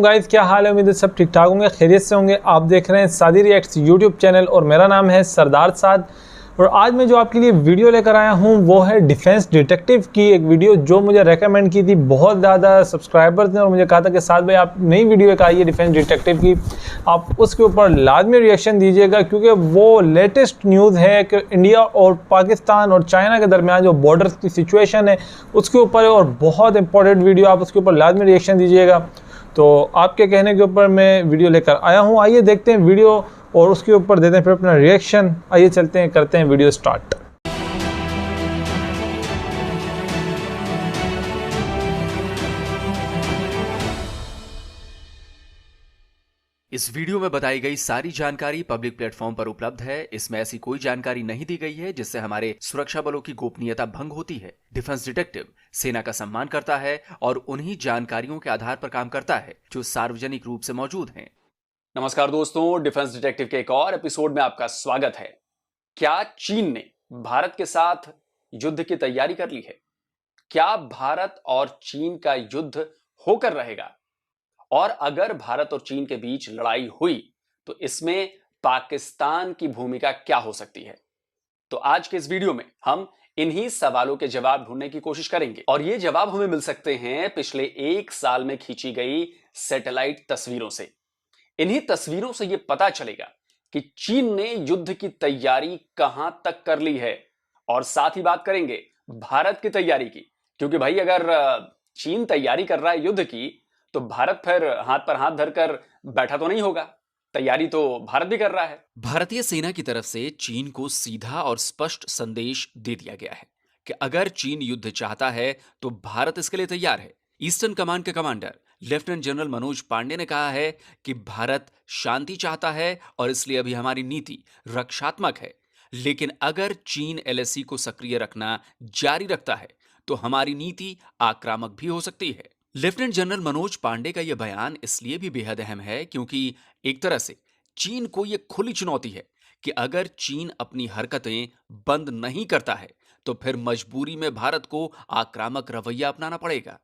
वालेकुम गाइस, क्या हाल है। उम्मीद है सब ठीक ठाक होंगे, खैरियत से होंगे। आप देख रहे हैं सादी रिएक्ट्स यूट्यूब चैनल और मेरा नाम है सरदार साद। और आज मैं जो आपके लिए वीडियो लेकर आया हूं वो है डिफेंस डिटेक्टिव की एक वीडियो जो मुझे रेकमेंड की थी बहुत ज़्यादा सब्सक्राइबर्स ने और मुझे कहा था कि साद भाई आप नई वीडियो एक आई है डिफेंस डिटेक्टिव की, आप उसके ऊपर लाजमी रिएक्शन दीजिएगा क्योंकि वो लेटेस्ट न्यूज़ है कि इंडिया और पाकिस्तान और चाइना के दरमियान जो बॉर्डर की सिचुएशन है उसके ऊपर है और बहुत इंपॉर्टेंट वीडियो, आप उसके ऊपर लाजमी रिएक्शन दीजिएगा। तो आपके कहने के ऊपर मैं वीडियो लेकर आया हूं। आइए देखते हैं वीडियो और उसके ऊपर देते हैं फिर अपना रिएक्शन। आइए चलते हैं, करते हैं वीडियो स्टार्ट। इस वीडियो में बताई गई सारी जानकारी पब्लिक प्लेटफॉर्म पर उपलब्ध है। इसमें ऐसी कोई जानकारी नहीं दी गई है जिससे हमारे सुरक्षा बलों की गोपनीयता भंग होती है। डिफेंस डिटेक्टिव सेना का सम्मान करता है और उन्हीं जानकारियों के आधार पर काम करता है जो सार्वजनिक रूप से मौजूद हैं। नमस्कार दोस्तों, डिफेंस डिटेक्टिव के एक और एपिसोड में आपका स्वागत है। क्या चीन ने भारत के साथ युद्ध की तैयारी कर ली है? क्या भारत और चीन का युद्ध होकर रहेगा? और अगर भारत और चीन के बीच लड़ाई हुई तो इसमें पाकिस्तान की भूमिका क्या हो सकती है? तो आज के इस वीडियो में हम इन्हीं सवालों के जवाब ढूंढने की कोशिश करेंगे और ये जवाब हमें मिल सकते हैं पिछले 1 साल में खींची गई सैटेलाइट तस्वीरों से। इन्हीं तस्वीरों से यह पता चलेगा कि चीन ने युद्ध की तैयारी कहां तक कर ली है और साथ ही बात करेंगे भारत की तैयारी की, क्योंकि भाई अगर चीन तैयारी कर रहा है युद्ध की तो भारत फिर हाथ पर हाथ धरकर बैठा तो नहीं होगा। तैयारी तो भारत भी कर रहा है। भारतीय सेना की तरफ से चीन को सीधा और स्पष्ट संदेश दे दिया गया है कि अगर चीन युद्ध चाहता है तो भारत इसके लिए तैयार है। ईस्टर्न कमांड के commander lieutenant general Manoj Pande ने कहा है कि भारत शांति चाहता है और इसलिए अभी हमारी नीति रक्षात्मक है, लेकिन अगर चीन एलएसी को सक्रिय रखना जारी रखता है तो हमारी नीति आक्रामक भी हो सकती है। लेफ्टिनेंट जनरल मनोज पांडे का यह बयान इसलिए भी बेहद अहम है क्योंकि एक तरह से चीन को यह खुली चुनौती है कि अगर चीन अपनी हरकतें बंद नहीं करता है तो फिर मजबूरी में भारत को आक्रामक रवैया अपनाना पड़ेगा।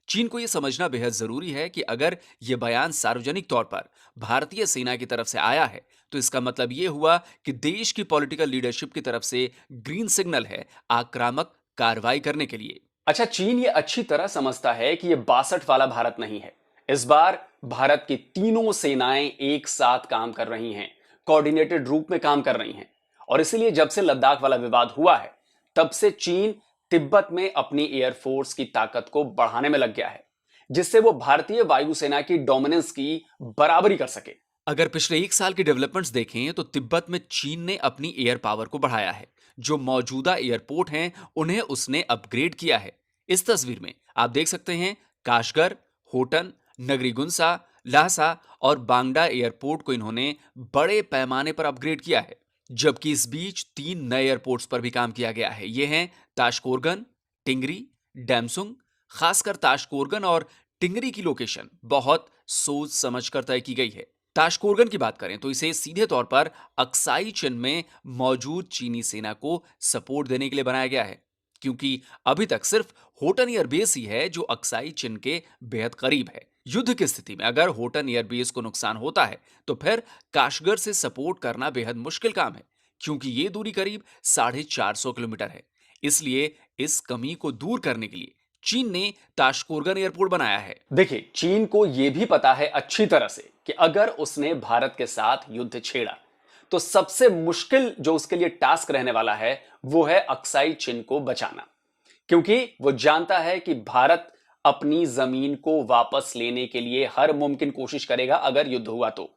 चीन को यह समझना बेहद जरूरी है कि अगर यह बयान सार्वजनिक तौर पर भारतीय सेना की तरफ से आया है तो इसका मतलब यह हुआ कि देश की पॉलिटिकल लीडरशिप की तरफ से ग्रीन सिग्नल है आक्रामक कार्रवाई करने के लिए। अच्छा, चीन ये अच्छी तरह समझता है कि ये 62 वाला भारत नहीं है। इस बार भारत की तीनों सेनाएं एक साथ काम कर रही हैं, कोऑर्डिनेटेड रूप में काम कर रही हैं। और इसीलिए जब से लद्दाख वाला विवाद हुआ है तब से चीन तिब्बत में अपनी एयरफोर्स की ताकत को बढ़ाने में लग गया है, जिससे वो भारतीय वायुसेना की डोमिनेंस की बराबरी कर सके। अगर पिछले 1 साल के डेवलपमेंट्स देखें तो तिब्बत में चीन ने अपनी एयर पावर को बढ़ाया है। जो मौजूदा एयरपोर्ट हैं उन्हें उसने अपग्रेड किया है। इस तस्वीर में आप देख सकते हैं काशगर, होटन, नगरीगुंसा, लासा और बांगडा एयरपोर्ट को इन्होंने बड़े पैमाने पर अपग्रेड किया है, जबकि इस बीच 3 नए एयरपोर्ट्स पर भी काम किया गया है। ये हैं ताशकोरगन, टिंगरी, डैमसुंग। खासकर ताशकोरगन और टिंगरी की लोकेशन बहुत सोच समझकर तय की गई है। ताशकोरगन की बात करें तो इसे सीधे तौर पर अक्साई चिन में मौजूद चीनी सेना को सपोर्ट देने के लिए बनाया गया है, क्योंकि अभी तक सिर्फ होटन एयरबेस ही है जो अक्साई चिन के बेहद करीब है। युद्ध की स्थिति में अगर होटन एयरबेस को नुकसान होता है तो फिर काशगर से सपोर्ट करना बेहद मुश्किल काम है, क्योंकि ये दूरी करीब 450 किलोमीटर है। इसलिए इस कमी को दूर करने के लिए चीन ने ताशकोरगन एयरपोर्ट बनाया है। देखिए, चीन को यह भी पता है अच्छी तरह से कि अगर उसने भारत के साथ युद्ध छेड़ा तो सबसे मुश्किल जो उसके लिए टास्क रहने वाला है वो है अक्साई चिन को बचाना, क्योंकि वो जानता है कि भारत अपनी जमीन को वापस लेने के लिए हर मुमकिन कोशिश करेगा अगर युद्ध हुआ तो।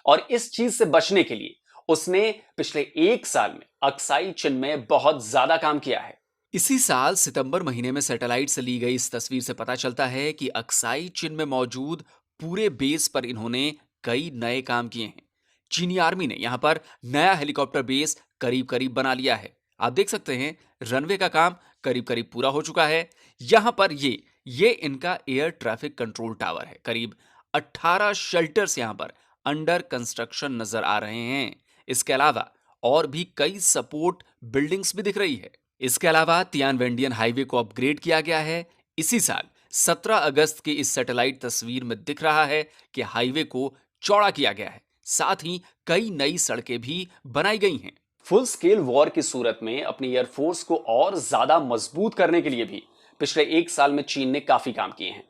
और इस चीज से बचने के लिए उसने पिछले 1 साल में अक्साई चिन में बहुत ज्यादा काम किया है। इसी साल सितंबर महीने में सैटेलाइट से ली गई इस तस्वीर से पता चलता है कि अक्साई चिन में मौजूद पूरे बेस पर इन्होंने कई नए काम किए हैं। चीनी आर्मी ने यहां पर नया हेलीकॉप्टर बेस करीब करीब बना लिया है। आप देख सकते हैं रनवे का काम करीब करीब पूरा हो चुका है। यहां पर ये इनका एयर ट्रैफिक कंट्रोल टावर है। करीब 18 शेल्टर्स यहां पर अंडर कंस्ट्रक्शन नजर आ रहे हैं। इसके अलावा और भी कई सपोर्ट बिल्डिंग्स भी दिख रही है। इसके अलावा तियानवेंडियन हाईवे को अपग्रेड किया गया है। इसी साल 17 अगस्त की इस सैटेलाइट तस्वीर में दिख रहा है कि हाईवे को चौड़ा किया गया है, साथ ही कई नई सड़कें भी बनाई गई हैं। फुल स्केल वॉर की सूरत में अपनी एयरफोर्स को और ज्यादा मजबूत करने के लिए भी पिछले 1 साल में चीन ने काफी काम किए हैं।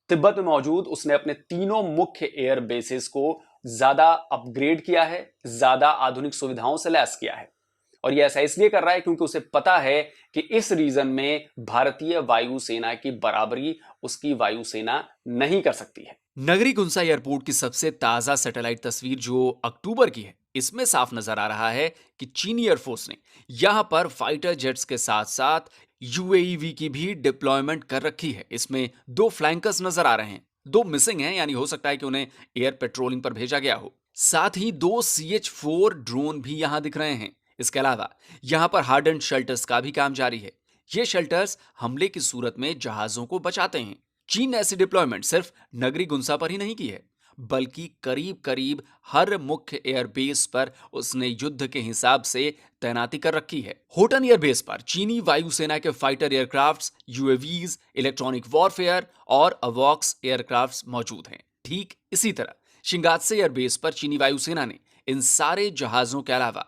तिब्बत में मौजूद उसने अपने तीनों मुख्य एयर बेसेस को ज्यादा अपग्रेड किया है, ज्यादा आधुनिक सुविधाओं से लैस किया है। और यह ऐसा इसलिए कर रहा है क्योंकि उसे पता है कि इस रीजन में भारतीय वायुसेना की बराबरी उसकी वायुसेना नहीं कर सकती है। नगरी गुंसा एयरपोर्ट की सबसे ताजा सैटेलाइट तस्वीर जो अक्टूबर की है, इसमें साफ नजर आ रहा है कि चीनी एयरफोर्स ने यहां पर फाइटर जेट्स के साथ साथ यूएवी की भी डिप्लॉयमेंट कर रखी है। इसमें 2 फ्लैंकर्स नजर आ रहे हैं, 2 मिसिंग हैं, यानी हो सकता है कि उन्हें एयर पेट्रोलिंग पर भेजा गया हो। साथ ही 2 CH-4 ड्रोन भी यहां दिख रहे हैं। इसके अलावा यहां पर हार्डन्ड शेल्टर्स का भी काम जारी है। ये शेल्टर्स हमले की सूरत में जहाजों को बचाते हैं। चीन ने ऐसी डिप्लॉयमेंट सिर्फ नगरी गुंसा पर ही नहीं की है, बल्कि करीब करीब हर मुख्य एयरबेस पर उसने युद्ध के हिसाब से तैनाती कर रखी है। होटन एयरबेस पर चीनी वायुसेना के fighter aircrafts, UAVs, electronic warfare और अवॉक्स एयरक्राफ्ट्स मौजूद हैं। ठीक इसी तरह शिंगात्से एयरबेस पर चीनी वायुसेना ने इन सारे जहाजों के अलावा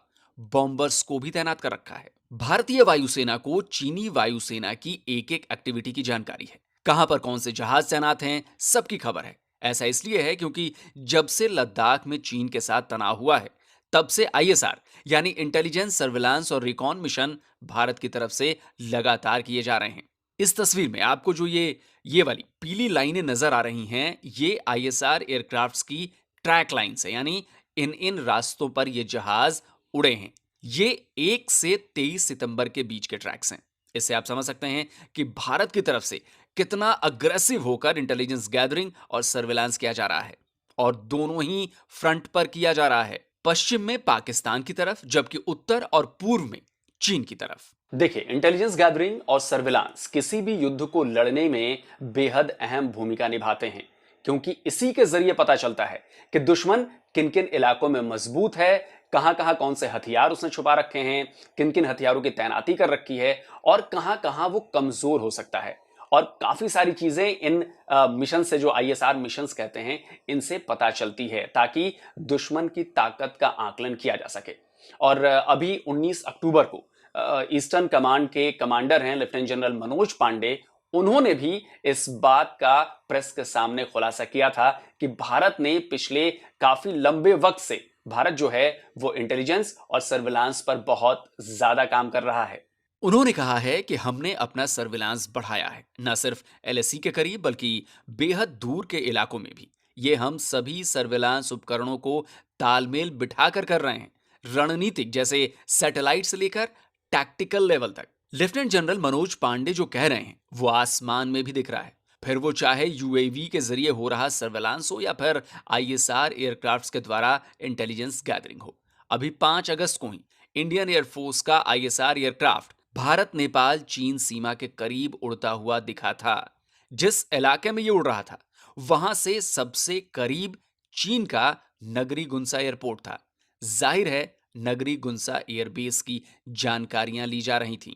बॉम्बर्स को भी तैनात कर रखा है। भारतीय वायुसेना को चीनी वायुसेना की एक एक एक्टिविटी की जानकारी है। कहां पर कौन से जहाज तैनात हैं, सबकी खबर है। ऐसा इसलिए है क्योंकि जब से लद्दाख में चीन के साथ तनाव हुआ है, तब से ISR यानी इंटेलिजेंस, सर्विलांस और रिकॉन मिशन भारत की तरफ से लगातार किए जा रहे हैं। इस तस्वीर में आपको जो ये वाली पीली लाइनें नजर आ रही हैं, ये ISR एयरक्राफ्ट्स की ट्रैक लाइन्स है, यानी इन रास्तों पर ये जहाज उड़े हैं। ये 1 से 23 सितंबर के बीच के ट्रैक्स हैं। इससे आप समझ सकते हैं कि भारत की तरफ से कितना अग्रेसिव होकर इंटेलिजेंस गैदरिंग और सर्विलांस किया जा रहा है, और दोनों ही फ्रंट पर किया जा रहा है। पश्चिम में पाकिस्तान की तरफ, जबकि उत्तर और पूर्व में चीन की तरफ। देखिए, इंटेलिजेंस गैदरिंग और सर्विलांस किसी भी युद्ध को लड़ने में बेहद अहम भूमिका निभाते हैं, क्योंकि इसी के जरिए पता चलता है कि दुश्मन किन किन इलाकों में मजबूत है, कहां कहां कौन से हथियार उसने छुपा रखे हैं, किन किन हथियारों की तैनाती कर रखी है, और कहां कहां वो कमजोर हो सकता है। और काफी सारी चीजें इन मिशन से, जो ISR मिशंस कहते हैं, इनसे पता चलती है, ताकि दुश्मन की ताकत का आकलन किया जा सके। और अभी 19 अक्टूबर को ईस्टर्न कमांड के कमांडर हैं लेफ्टिनेंट जनरल मनोज पांडे, उन्होंने भी इस बात का प्रेस के सामने खुलासा किया था कि भारत ने पिछले काफी लंबे वक्त से, भारत जो है वो इंटेलिजेंस और सर्विलांस पर बहुत ज्यादा काम कर रहा है। उन्होंने कहा है कि हमने अपना सर्विलांस बढ़ाया है, न सिर्फ LAC के करीब बल्कि बेहद दूर के इलाकों में भी। ये हम सभी सर्विलांस उपकरणों को तालमेल बिठाकर कर रहे हैं, रणनीतिक जैसे सैटेलाइट से लेकर टैक्टिकल लेवल तक। लेफ्टिनेंट जनरल मनोज पांडे जो कह रहे हैं वो आसमान में भी दिख रहा है, फिर वो चाहे UAV के जरिए हो रहा सर्विलांस हो या फिर ISR एयरक्राफ्ट्स के द्वारा इंटेलिजेंस गैदरिंग हो। अभी 5 अगस्त को ही इंडियन एयरफोर्स का ISR एयरक्राफ्ट भारत नेपाल चीन सीमा के करीब उड़ता हुआ दिखा था। जिस इलाके में ये उड़ रहा था, वहां से सबसे करीब चीन का नगरी गुंसा एयरपोर्ट था। जाहिर है नगरी गुंसा एयरबेस की जानकारियां ली जा रही थीं।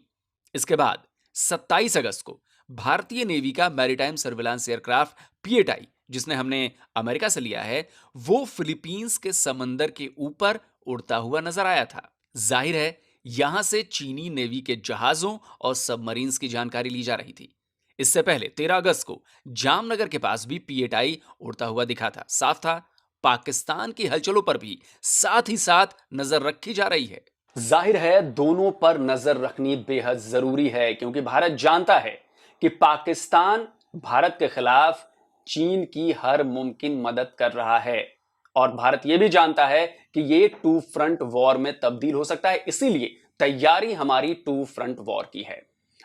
इसके बाद 27 अगस्त को भारतीय नेवी का मैरीटाइम सर्विलांस एयरक्राफ्ट PATI, जिसने हमने अमेरिका से लिया है, वो फिलीपींस के समंदर के ऊपर उड़ता हुआ नजर आया था। जाहिर है यहां से चीनी नेवी के जहाजों और सबमरीन्स की जानकारी ली जा रही थी। इससे पहले 13 अगस्त को जामनगर के पास भी PATI उड़ता हुआ दिखा था। साफ था पाकिस्तान की हलचलों पर भी साथ ही साथ नजर रखी जा रही है। जाहिर है दोनों पर नजर रखनी बेहद जरूरी है, क्योंकि भारत जानता है कि पाकिस्तान भारत के खिलाफ चीन की हर मुमकिन मदद कर रहा है, और भारत यह भी जानता है कि ये 2 फ्रंट वॉर में तब्दील हो सकता है। इसीलिए तैयारी हमारी 2 फ्रंट वॉर की है।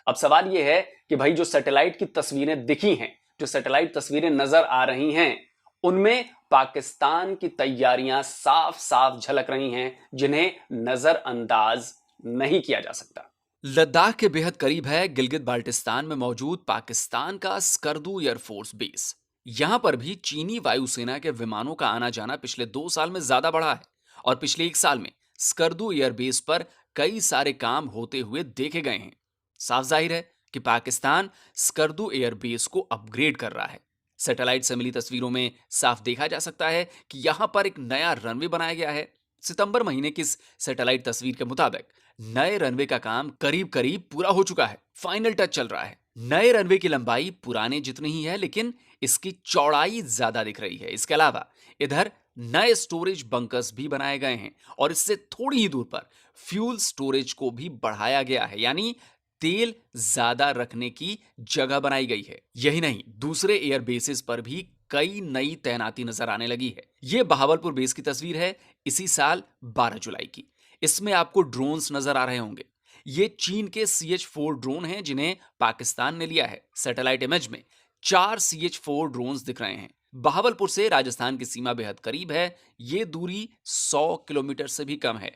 अब सवाल यह है कि भाई जो सैटेलाइट की तस्वीरें दिखी हैं, जो सैटेलाइट तस्वीरें नजर आ रही हैं, उनमें पाकिस्तान की तैयारियां साफ साफ झलक रही हैं, जिन्हें नजरअंदाज नहीं किया जा सकता। लद्दाख के बेहद करीब है गिलगित बाल्टिस्तान में मौजूद पाकिस्तान का स्कर्दू एयरफोर्स बेस। यहां पर भी चीनी वायुसेना के विमानों का आना जाना पिछले 2 साल में ज्यादा बढ़ा है, और पिछले 1 साल में स्कर्दू एयरबेस पर कई सारे काम होते हुए देखे गए हैं। साफ जाहिर है कि पाकिस्तान स्कर्दू एयरबेस को अपग्रेड कर रहा है। सैटेलाइट से मिली तस्वीरों में साफ देखा जा सकता है कि यहां पर एक नया रनवे बनाया गया है। सितंबर महीने की इस सैटेलाइट तस्वीर के मुताबिक नए रनवे का काम करीब करीब पूरा हो चुका है, फाइनल टच चल रहा है। नए रनवे की लंबाई पुराने जितनी ही है, लेकिन इसकी चौड़ाई ज्यादा दिख रही है। इसके अलावा इधर नए स्टोरेज बंकर्स भी बनाए गए हैं और इससे थोड़ी ही दूर पर फ्यूल स्टोरेज को भी बढ़ाया गया है, यानी तेल ज्यादा रखने की जगह बनाई गई है। यही नहीं, दूसरे एयर बेसिस पर भी कई नई तैनाती नजर आने लगी है। यह बहावलपुर बेस की तस्वीर है, इसी साल 12 जुलाई की। इसमें आपको ड्रोन्स नजर आ रहे होंगे। ये चीन के CH-4 ड्रोन हैं जिन्हें पाकिस्तान ने लिया है। सैटेलाइट इमेज में 4 CH-4 ड्रोन्स दिख रहे हैं। बहावलपुर से राजस्थान की सीमा बेहद करीब है। ये दूरी 100 किलोमीटर से भी कम है।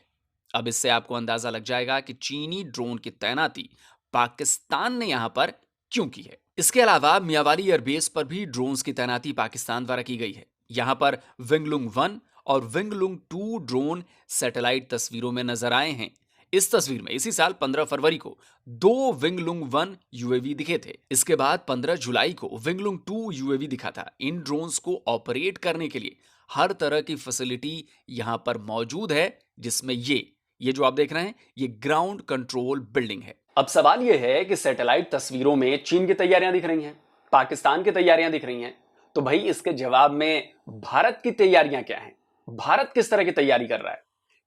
अब इससे आपको अंदाजा लग जाएगा कि चीनी ड्रोन की तैनाती पाकिस्तान ने यहां पर क्यों की है। इसके अलावा मियावाली एयरबेस पर भी ड्रोन्स की तैनाती पाकिस्तान द्वारा की गई है। यहां पर विंगलुंग 1 और विंगलुंग 2 ड्रोन सैटेलाइट तस्वीरों में नजर आए हैं। इस तस्वीर में इसी साल 15 फरवरी को 2 विंगलुंग 1 UAV दिखे थे। इसके बाद 15 जुलाई को विंगलुंग 2 UAV दिखा था। इन ड्रोन्स को ऑपरेट करने के लिए हर तरह की फैसिलिटी यहां पर मौजूद है, जिसमें ये जो आप देख रहे हैं, ये ग्राउंड कंट्रोल बिल्डिंग है। अब सवाल यह है कि सैटेलाइट तस्वीरों में चीन की तैयारियां दिख रही हैं, पाकिस्तान की तैयारियां दिख रही हैं, तो भाई इसके जवाब में भारत की तैयारियां क्या हैं? भारत किस तरह की तैयारी कर रहा है?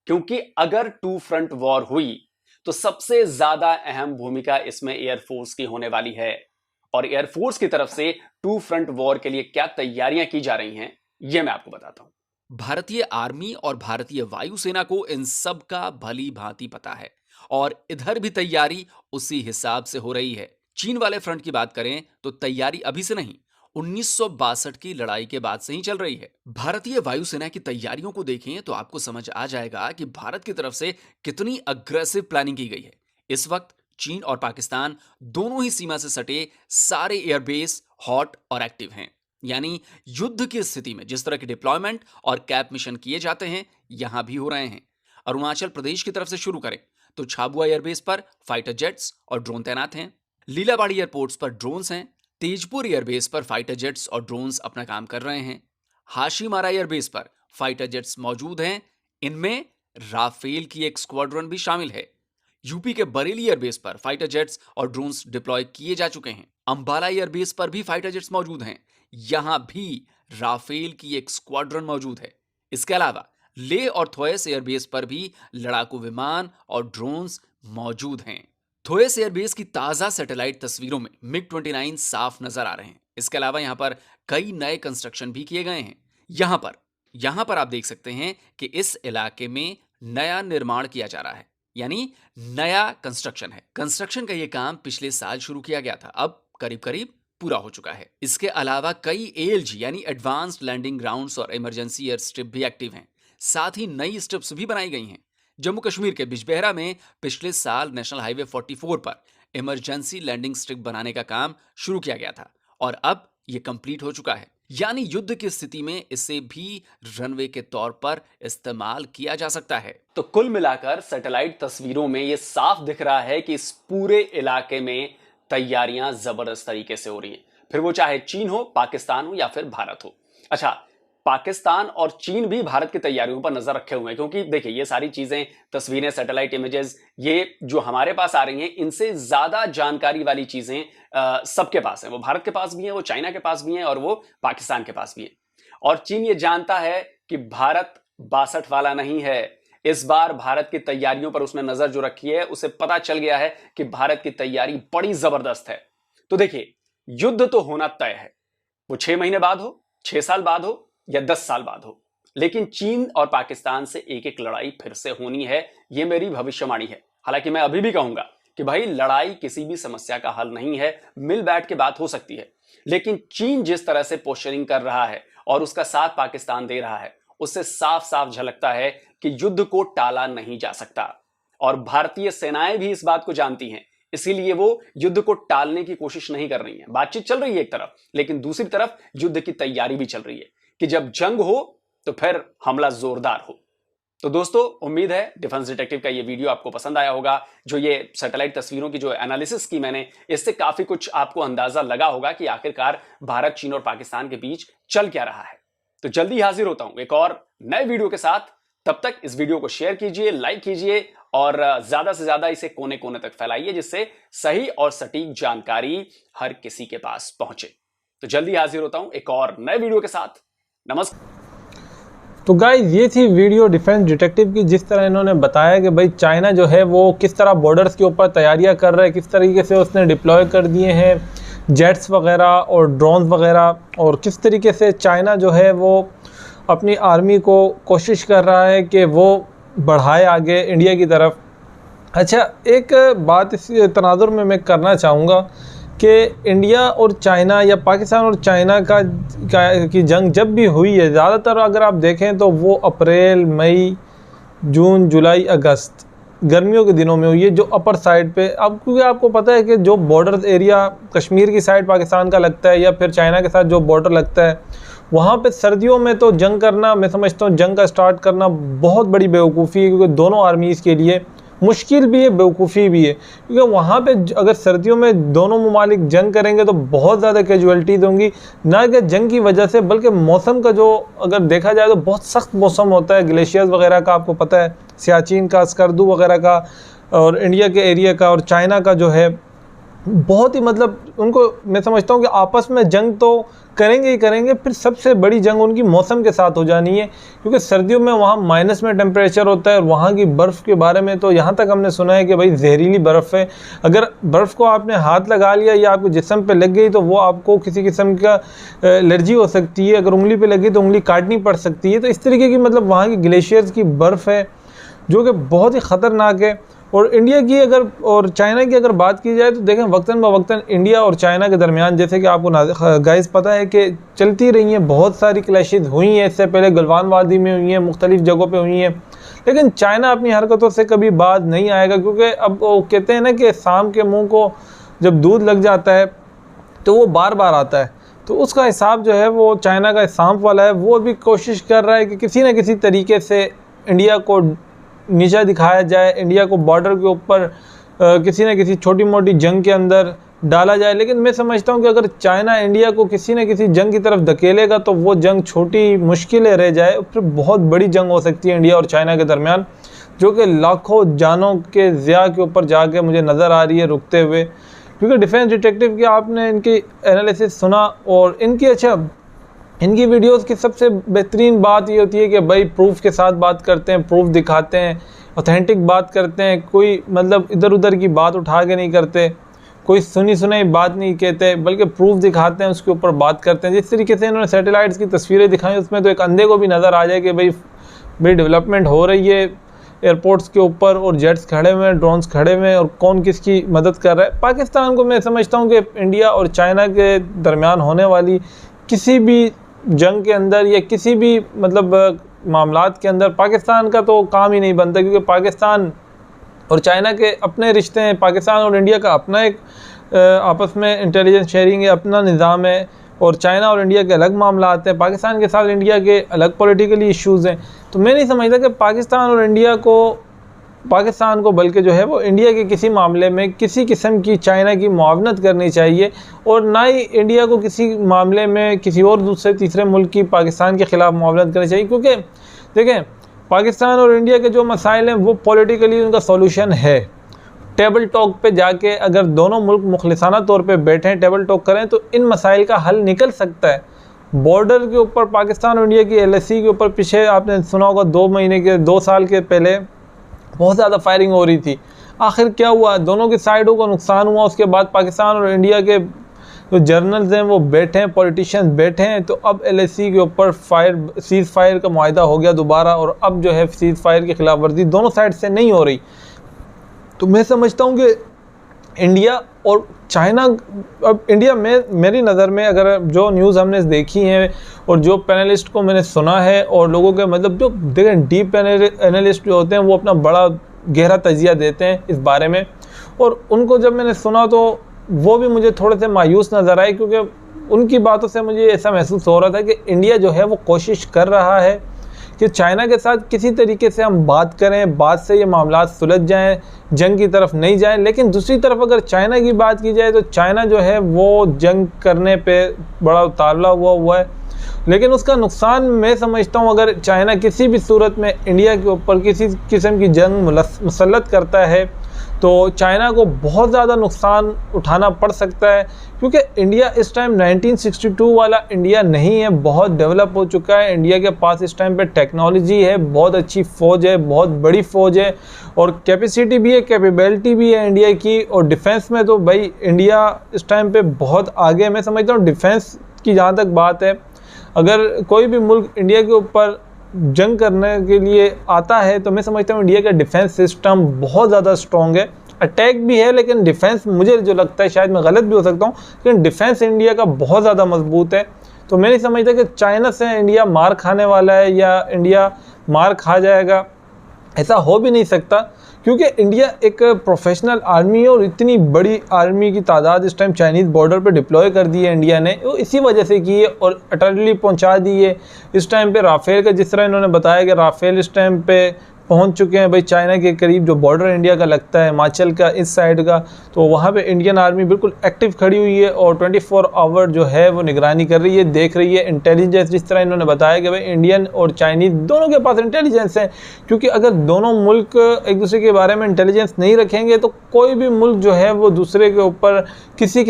क्योंकि अगर टू फ्रंट वॉर हुई तो सबसे ज्यादा अहम भूमिका इसमें एयरफोर्स की होने वाली है। और एयरफोर्स की तरफ से टू फ्रंट वॉर के लिए क्या तैयारियां की जा रही हैं, यह मैं आपको बताता हूं। भारतीय आर्मी और भारतीय वायुसेना को इन सब का भली भांति पता है और इधर भी तैयारी उसी हिसाब से हो रही है। चीन वाले फ्रंट की बात करें तो तैयारी अभी से नहीं, 1962 की लड़ाई के बाद से ही चल रही है। भारतीय वायुसेना की तैयारियों को देखें तो आपको समझ आ जाएगा कि भारत की तरफ से कितनी अग्रेसिव प्लानिंग की गई है। इस वक्त चीन और पाकिस्तान दोनों ही सीमा से सटे सारे एयरबेस हॉट और एक्टिव हैं। यानी युद्ध की स्थिति में जिस तरह के डिप्लॉयमेंट और कैप मिशन किए जाते हैं, यहां भी हो रहे हैं। अरुणाचल प्रदेश की तरफ से शुरू करें तो छाबुआ एयरबेस पर फाइटर जेट्स और ड्रोन तैनात हैं। लीलाबाड़ी एयरपोर्ट्स पर ड्रोन्स हैं। तेजपुर एयरबेस पर फाइटर जेट्स और ड्रोन्स अपना काम कर रहे हैं। हाशीमारा एयरबेस पर फाइटर जेट्स मौजूद हैं। इनमें राफेल की एक स्क्वाड्रन भी शामिल है। यूपी के बरेली एयरबेस पर फाइटर जेट्स और ड्रोन्स डिप्लॉय किए जा चुके हैं। अंबाला एयरबेस पर भी फाइटर जेट्स मौजूद हैं। यहां भी राफेल की एक स्क्वाड्रन मौजूद है। इसके अलावा लेह और थोएस एयरबेस पर भी लड़ाकू विमान और ड्रोन्स मौजूद हैं। थोएस एयरबेस की ताजा सैटेलाइट तस्वीरों में MiG-29 साफ नजर आ रहे हैं। इसके अलावा यहां पर कई नए कंस्ट्रक्शन भी किए गए हैं। यहां पर आप देख सकते हैं कि इस इलाके में नया निर्माण किया जा रहा है, यानी नया कंस्ट्रक्शन है। कंस्ट्रक्शन का यह काम पिछले साल शुरू किया गया था, अब करीब करीब पूरा हो चुका है। इसके अलावा कई ALG यानी एडवांस्ड लैंडिंग ग्राउंड्स और इमरजेंसी एयर स्ट्रिप भी एक्टिव हैं। साथ ही नई स्ट्रिप्स भी बनाई गई हैं। जम्मू कश्मीर के बिजबेहरा में पिछले साल नेशनल हाईवे 44 पर इमरजेंसी लैंडिंग स्ट्रिप बनाने का काम शुरू किया गया था और अब यह कंप्लीट हो चुका है। यानी युद्ध की स्थिति में इसे भी रनवे के तौर पर इस्तेमाल किया जा सकता है। तो कुल मिलाकर सैटेलाइट तस्वीरों में यह साफ दिख रहा है कि इस पूरे इलाके में तैयारियां जबरदस्त तरीके से हो रही हैं, फिर वो चाहे चीन हो, पाकिस्तान हो या फिर भारत हो। अच्छा, पाकिस्तान और चीन भी भारत की तैयारियों पर नजर रखे हुए हैं, क्योंकि देखिए ये सारी चीजें, तस्वीरें, सैटेलाइट इमेजेस, ये जो हमारे पास आ रही हैं, इनसे ज्यादा जानकारी वाली चीजें सबके पास है। वो भारत के पास भी है, वो चाइना के पास भी है और वो पाकिस्तान के पास भी है। और चीन ये जानता है कि भारत 62 वाला नहीं है। इस बार भारत की तैयारियों पर उसने नजर जो रखी है, उसे पता चल गया है कि भारत की तैयारी बड़ी जबरदस्त है। तो देखिए, युद्ध तो होना तय है, वो 6 महीने बाद हो, 6 साल बाद हो या 10 साल बाद हो, लेकिन चीन और पाकिस्तान से एक एक लड़ाई फिर से होनी है, यह मेरी भविष्यवाणी है। हालांकि मैं अभी भी कहूंगा कि भाई लड़ाई किसी भी समस्या का हल नहीं है, मिल बैठ के बात हो सकती है, लेकिन चीन जिस तरह से पोस्चरिंग कर रहा है और उसका साथ पाकिस्तान दे रहा है, उससे साफ साफ झलकता है कि युद्ध को टाला नहीं जा सकता। और भारतीय सेनाएं भी इस बात को जानती हैं, इसीलिए वो युद्ध को टालने की कोशिश नहीं कर रही हैं। बातचीत चल रही है एक तरफ, लेकिन दूसरी तरफ युद्ध की तैयारी भी चल रही है कि जब जंग हो तो फिर हमला जोरदार हो। तो दोस्तों, उम्मीद है डिफेंस डिटेक्टिव का ये वीडियो आपको पसंद आया होगा। जो ये सैटेलाइट तस्वीरों की जो एनालिसिस की मैंने, इससे काफी कुछ आपको अंदाजा लगा होगा कि आखिरकार भारत, चीन और पाकिस्तान के बीच चल क्या रहा है। तो जल्दी हाजिर होता हूं एक और नए वीडियो के साथ। तब तक इस वीडियो को शेयर कीजिए, लाइक कीजिए और ज्यादा से ज्यादा इसे कोने कोने तक फैलाइए, जिससे सही और सटीक जानकारी हर किसी के पास पहुंचे। तो जल्दी हाजिर होता हूं एक और नए वीडियो के साथ। नमस्कार। तो गाइस, ये थी वीडियो डिफेंस डिटेक्टिव की, जिस तरह इन्होंने बताया कि भाई चाइना जो है वो किस तरह बॉर्डर्स के ऊपर तैयारियां कर रहा है, किस तरीके से उसने डिप्लॉय कर दिए हैं जेट्स वगैरह और ड्रोन्स वगैरह, और किस तरीके से चाइना जो है वो अपनी आर्मी को कोशिश कर रहा है कि वो बढ़ाए आगे इंडिया की तरफ। अच्छा, एक बात इस तनाजुर में मैं करना चाहूँगा कि इंडिया और चाइना या पाकिस्तान और चाइना की जंग जब भी हुई है, ज़्यादातर अगर आप देखें तो वो अप्रैल, मई, जून, जुलाई, अगस्त, गर्मियों के दिनों में हुई है, जो अपर साइड पे। अब क्योंकि आपको पता है कि जो बॉर्डर एरिया कश्मीर की साइड पाकिस्तान का लगता है या फिर चाइना के साथ जो बॉर्डर लगता है, वहाँ पे सर्दियों में तो जंग करना, मैं समझता हूँ जंग का स्टार्ट करना बहुत बड़ी बेवकूफ़ी है, क्योंकि दोनों आर्मीज़ के लिए मुश्किल भी है, बेवकूफ़ी भी है। क्योंकि वहाँ पे अगर सर्दियों में दोनों ममालिक जंग करेंगे तो बहुत ज़्यादा कैजुअलिटीज़ होंगी, ना कि जंग की वजह से बल्कि मौसम का, जो अगर देखा जाए तो बहुत सख्त मौसम होता है, ग्लेशियर्स वगैरह का आपको पता है, सियाचिन का, स्कर्दू वगैरह का, और इंडिया के एरिया का और चाइना का जो है बहुत ही, मतलब उनको मैं समझता हूँ कि आपस में जंग तो करेंगे ही करेंगे, फिर सबसे बड़ी जंग उनकी मौसम के साथ हो जानी है, क्योंकि सर्दियों में वहाँ माइनस में टेम्परेचर होता है। और वहाँ की बर्फ़ के बारे में तो यहाँ तक हमने सुना है कि भाई जहरीली बर्फ़ है, अगर बर्फ़ को आपने हाथ लगा लिया या आपके जिस्म पे लग गई तो वो आपको किसी किस्म का एलर्जी हो सकती है, अगर उंगली पे लगी तो उंगली काटनी पड़ सकती है। तो इस तरीके की, मतलब वहाँ की ग्लेशियर्स की बर्फ़ है जो कि बहुत ही ख़तरनाक है। और इंडिया की अगर और चाइना की अगर बात की जाए तो देखें, वक्तन बवक्तन इंडिया और चाइना के दरमियान, जैसे कि आपको गाइस पता है कि चलती रही हैं, बहुत सारी क्लैशेज हुई हैं। इससे पहले गलवान वादी में हुई हैं, मुख्तलिफ जगहों पे हुई हैं, लेकिन चाइना अपनी हरकतों से कभी बाज नहीं आएगा, क्योंकि अब वो कहते हैं ना कि सांप के मुँह को जब दूध लग जाता है तो वो बार बार आता है। तो उसका हिसाब जो है वो चाइना का सांप वाला है। वो भी कोशिश कर रहा है कि किसी न किसी तरीके से इंडिया को नीचा दिखाया जाए, इंडिया को बॉर्डर के ऊपर किसी न किसी छोटी मोटी जंग के अंदर डाला जाए। लेकिन मैं समझता हूँ कि अगर चाइना इंडिया को किसी न किसी जंग की तरफ धकेलेगा तो वो जंग छोटी मुश्किलें रह जाए, फिर बहुत बड़ी जंग हो सकती है इंडिया और चाइना के दरमियान, जो कि लाखों जानों के ज़िया के ऊपर जाके मुझे नज़र आ रही है रुकते हुए। क्योंकि डिफेंस डिटेक्टिव की आपने इनकी एनालिसिस सुना, और इनकी वीडियोस की सबसे बेहतरीन बात ये होती है कि भाई प्रूफ के साथ बात करते हैं, प्रूफ दिखाते हैं, ऑथेंटिक बात करते हैं, कोई मतलब इधर उधर की बात उठा के नहीं करते, कोई सुनी सुनाई बात नहीं कहते, बल्कि प्रूफ दिखाते हैं, उसके ऊपर बात करते हैं। जिस तरीके से इन्होंने सैटेलाइट्स की तस्वीरें दिखाई, उसमें तो एक अंधे को भी नज़र आ जाए कि भाई डेवलपमेंट हो रही है एयरपोर्ट्स के ऊपर, और जेट्स खड़े हुए हैं, ड्रोन्स खड़े हुए हैं, और कौन किसकी मदद कर रहा है। पाकिस्तान को मैं समझता हूँ कि इंडिया और चाइना के दरमियान होने वाली किसी भी जंग के अंदर या किसी भी मतलब मामलात के अंदर पाकिस्तान का तो काम ही नहीं बनता, क्योंकि पाकिस्तान और चाइना के अपने रिश्ते हैं, पाकिस्तान और इंडिया का अपना एक आपस में इंटेलिजेंस शेयरिंग है, अपना निज़ाम है, और चाइना और इंडिया के अलग मामलात हैं, पाकिस्तान के साथ इंडिया के अलग पॉलिटिकली इश्यूज़ हैं। तो मैं नहीं समझता कि पाकिस्तान को बल्कि जो है वो इंडिया के किसी मामले में किसी किस्म की चाइना की मुआवनत करनी चाहिए, और ना ही इंडिया को किसी मामले में किसी और दूसरे तीसरे मुल्क की पाकिस्तान के ख़िलाफ़ मुआवनत करनी चाहिए। क्योंकि देखें, पाकिस्तान और इंडिया के जो मसाइल हैं वो पॉलिटिकली उनका सॉल्यूशन है। टेबल टॉक पे जाके अगर दोनों मुल्क मुखलिसाना तौर पे बैठें, टेबल टॉक करें, तो इन मसाइल का हल निकल सकता है। बॉर्डर के ऊपर पाकिस्तान और इंडिया की LAC के ऊपर पीछे आपने सुना होगा 2 साल के पहले बहुत ज़्यादा फायरिंग हो रही थी। आखिर क्या हुआ? दोनों की साइडों को नुकसान हुआ। उसके बाद पाकिस्तान और इंडिया के जो जर्नल्स हैं वो बैठे हैं, पॉलिटिशियंस बैठे हैं, तो अब LAC के ऊपर सीज़ फायर का मुआहिदा हो गया दोबारा, और अब जो है सीज़ फायर की खिलाफ वर्जी दोनों साइड से नहीं हो रही। तो मैं समझता हूँ कि इंडिया और चाइना, अब इंडिया में मेरी नज़र में अगर जो न्यूज़ हमने देखी हैं और जो पैनलिस्ट को मैंने सुना है, और लोगों के मतलब जो देखें डीप एनालिस्ट जो होते हैं वो अपना बड़ा गहरा तजिया देते हैं इस बारे में, और उनको जब मैंने सुना तो वो भी मुझे थोड़े से मायूस नज़र आए, क्योंकि उनकी बातों से मुझे ऐसा महसूस हो रहा था कि इंडिया जो है वो कोशिश कर रहा है कि चाइना के साथ किसी तरीके से हम बात करें, बात से ये मामला सुलझ जाएं, जंग की तरफ नहीं जाएं। लेकिन दूसरी तरफ अगर चाइना की बात की जाए तो चाइना जो है वो जंग करने पे बड़ा उतावला हुआ है। लेकिन उसका नुकसान मैं समझता हूँ, अगर चाइना किसी भी सूरत में इंडिया के ऊपर किसी किस्म की जंग मुसल्लत करता है तो चाइना को बहुत ज़्यादा नुकसान उठाना पड़ सकता है, क्योंकि इंडिया इस टाइम 1962 वाला इंडिया नहीं है, बहुत डेवलप हो चुका है। इंडिया के पास इस टाइम पे टेक्नोलॉजी है, बहुत अच्छी फ़ौज है, बहुत बड़ी फ़ौज है और कैपेसिटी भी है, कैपेबिलिटी भी है इंडिया की। और डिफेंस में तो भाई इंडिया इस टाइम पे बहुत आगे है। मैं समझता हूँ डिफेंस की जहाँ तक बात है, अगर कोई भी मुल्क इंडिया के ऊपर जंग करने के लिए आता है तो मैं समझता हूँ इंडिया का डिफेंस सिस्टम बहुत ज़्यादा स्ट्रॉन्ग है। अटैक भी है लेकिन डिफेंस, मुझे जो लगता है, शायद मैं गलत भी हो सकता हूँ, लेकिन डिफेंस इंडिया का बहुत ज़्यादा मजबूत है। तो मैं नहीं समझता कि चाइना से इंडिया मार खाने वाला है या इंडिया मार खा जाएगा, ऐसा हो भी नहीं सकता, क्योंकि इंडिया एक प्रोफेशनल आर्मी है और इतनी बड़ी आर्मी की तादाद इस टाइम चाइनीज़ बॉर्डर पे डिप्लॉय कर दी है इंडिया ने, वो इसी वजह से की है और अटली पहुंचा दी है। इस टाइम पे राफेल का, जिस तरह इन्होंने बताया कि राफेल इस टाइम पे पहुंच चुके हैं भाई चाइना के करीब, जो बॉर्डर इंडिया का लगता है हिमाचल का इस साइड का, तो वहाँ पे इंडियन आर्मी बिल्कुल एक्टिव खड़ी हुई है और 24 आवर जो है वो निगरानी कर रही है, देख रही है। इंटेलिजेंस, जिस तरह इन्होंने बताया कि भाई इंडियन और चाइनीज़ दोनों के पास इंटेलिजेंस है, क्योंकि अगर दोनों मुल्क एक दूसरे के बारे में इंटेलिजेंस नहीं रखेंगे तो कोई भी मुल्क जो है वो दूसरे के ऊपर किसी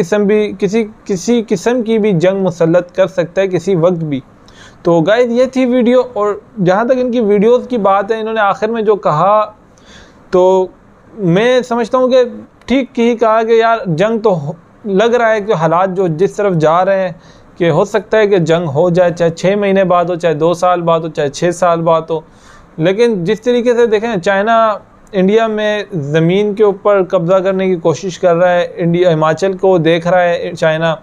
किस्म की भी जंग मुसल्लत कर सकता है किसी वक्त भी। तो गाइस ये थी वीडियो, और जहाँ तक इनकी वीडियोस की बात है, इन्होंने आखिर में जो कहा तो मैं समझता हूँ कि ठीक ही कहा कि यार जंग तो लग रहा है कि हालात जो जिस तरफ जा रहे हैं कि हो सकता है कि जंग हो जाए, चाहे 6 महीने बाद हो, चाहे 2 साल बाद हो, चाहे 6 साल बाद हो। लेकिन जिस तरीके से देखें, चाइना इंडिया में ज़मीन के ऊपर कब्ज़ा करने की कोशिश कर रहा है, इंडिया हिमाचल को देख रहा है चाइना,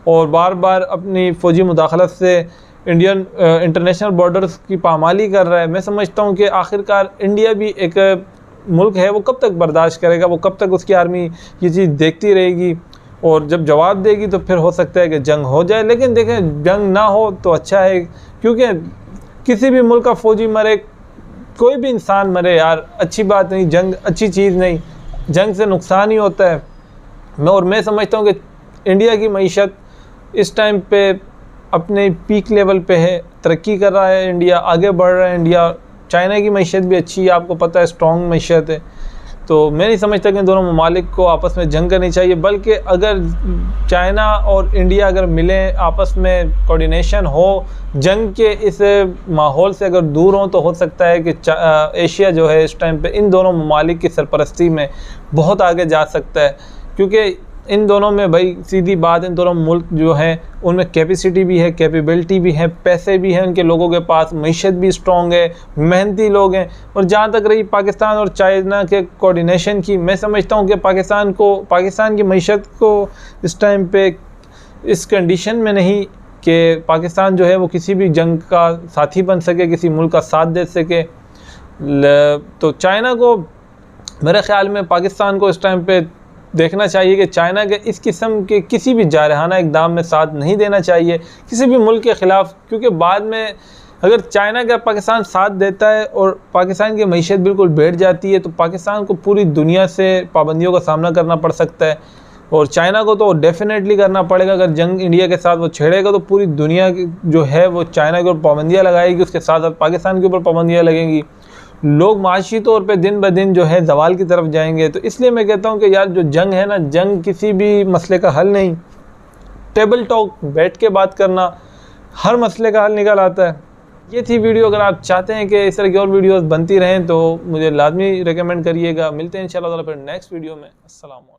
और बार बार अपनी फ़ौजी मुदाखलत से इंडियन इंटरनेशनल बॉर्डर्स की पामाली कर रहा है। मैं समझता हूँ कि आखिरकार इंडिया भी एक मुल्क है, वो कब तक बर्दाश्त करेगा, वो कब तक उसकी आर्मी ये चीज़ देखती रहेगी, और जब जवाब देगी तो फिर हो सकता है कि जंग हो जाए। लेकिन देखें, जंग ना हो तो अच्छा है, क्योंकि किसी भी मुल्क का फ़ौजी मरे, कोई भी इंसान मरे यार, अच्छी बात नहीं, जंग अच्छी चीज़ नहीं, जंग से नुकसान ही होता है। मैं समझता हूँ कि इंडिया की मईशत इस टाइम पे अपने पीक लेवल पे है, तरक्की कर रहा है इंडिया, आगे बढ़ रहा है इंडिया। चाइना की मईशत भी अच्छी है, आपको पता है, स्ट्रॉन्ग मईशत है। तो मैं नहीं समझता कि दोनों ममालिक को आपस में जंग करनी चाहिए, बल्कि अगर चाइना और इंडिया अगर मिलें, आपस में कोऑर्डिनेशन हो, जंग के इस माहौल से अगर दूर हों, तो हो सकता है कि एशिया जो है इस टाइम पे इन दोनों ममालिक की सरपरस्ती में बहुत आगे जा सकता है। क्योंकि इन दोनों में भाई सीधी बात, इन दोनों मुल्क जो हैं उनमें कैपेसिटी भी है, कैपेबिलिटी भी है, पैसे भी हैं उनके लोगों के पास, मईशत भी स्ट्रॉन्ग है, मेहनती लोग हैं। और जहाँ तक रही पाकिस्तान और चाइना के कोऑर्डिनेशन की, मैं समझता हूँ कि पाकिस्तान की मईशत को इस टाइम पे इस कंडीशन में नहीं कि पाकिस्तान जो है वो किसी भी जंग का साथी बन सके, किसी मुल्क का साथ दे सके। तो चाइना को, मेरे ख्याल में पाकिस्तान को इस टाइम पे देखना चाहिए कि चाइना के इस किस्म के किसी भी जारहाना इक़दाम में साथ नहीं देना चाहिए किसी भी मुल्क के ख़िलाफ़, क्योंकि बाद में अगर चाइना का पाकिस्तान साथ देता है और पाकिस्तान की मईशत बिल्कुल बैठ जाती है, तो पाकिस्तान को पूरी दुनिया से पाबंदियों का सामना करना पड़ सकता है। और चाइना को तो डेफिनेटली करना पड़ेगा। अगर जंग इंडिया के साथ वो छेड़ेगा तो पूरी दुनिया जो है वो चाइना के ऊपर पाबंदियाँ लगाएगी, उसके साथ साथ पाकिस्तान के ऊपर पाबंदियाँ लगेंगी। लोग माशी तौर पे दिन ब दिन जो है ज़वाल की तरफ जाएंगे। तो इसलिए मैं कहता हूँ कि यार जो जंग है ना, जंग किसी भी मसले का हल नहीं, टेबल टॉक, बैठ के बात करना हर मसले का हल निकल आता है। ये थी वीडियो। अगर आप चाहते हैं कि इस तरह की और वीडियोस बनती रहें तो मुझे लाजमी रेकमेंड करिएगा। मिलते हैं इंशाल्लाह फिर नेक्स्ट वीडियो में। अस्सलाम वालेकुम।